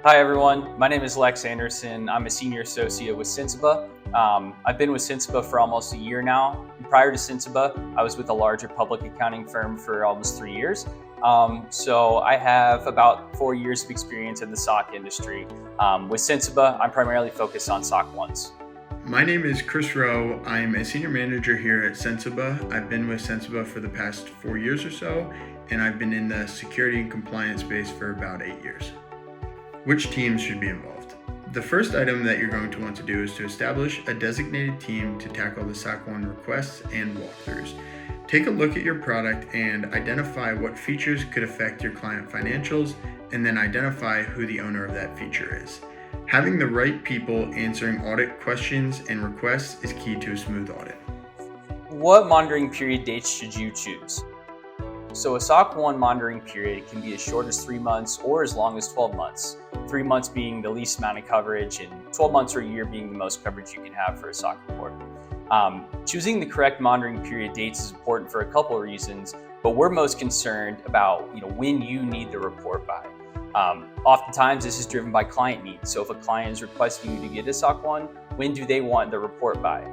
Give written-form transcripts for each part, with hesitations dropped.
Hi everyone, my name is Lex Anderson. I'm a senior associate with Sensiba. I've been with Sensiba for almost a year now. Prior to Sensiba, I was with a larger public accounting firm for almost 3 years. So I have about 4 years of experience in the SOC industry. With Sensiba, I'm primarily focused on SOC 1s. My name is Chris Rowe. I'm a senior manager here at Sensiba. I've been with Sensiba for the past 4 years or so, and I've been in the security and compliance space for about 8 years. Which teams should be involved? The first item that you're going to want to do is to establish a designated team to tackle the SOC 1 requests and walkthroughs. Take a look at your product and identify what features could affect your client financials, and then identify who the owner of that feature is. Having the right people answering audit questions and requests is key to a smooth audit. What monitoring period dates should you choose? So a SOC 1 monitoring period can be as short as 3 months or as long as 12 months. 3 months being the least amount of coverage and 12 months or a year being the most coverage you can have for a SOC report. Choosing the correct monitoring period dates is important for a couple of reasons, but we're most concerned about when you need the report by. Oftentimes this is driven by client needs. So if a client is requesting you to get a SOC 1, when do they want the report by?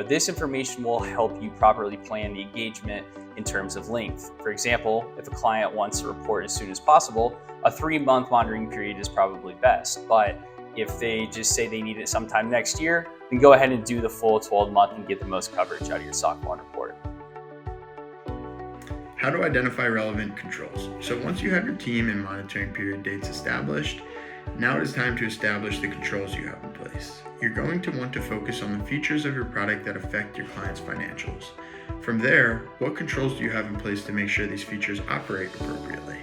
This information will help you properly plan the engagement in terms of length. For example, if a client wants a report as soon as possible, a 3-month monitoring period is probably best. But if they just say they need it sometime next year, then go ahead and do the full 12-month and get the most coverage out of your SOC 1 report. How to identify relevant controls. So once you have your team and monitoring period dates established, now it is time to establish the controls you have in place. You're going to want to focus on the features of your product that affect your client's financials. From there, what controls do you have in place to make sure these features operate appropriately?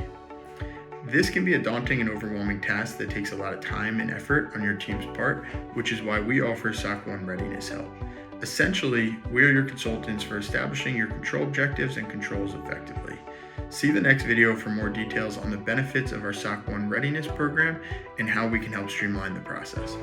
This can be a daunting and overwhelming task that takes a lot of time and effort on your team's part, which is why we offer SOC 1 readiness help. Essentially, we are your consultants for establishing your control objectives and controls effectively. See the next video for more details on the benefits of our SOC 1 readiness program and how we can help streamline the process.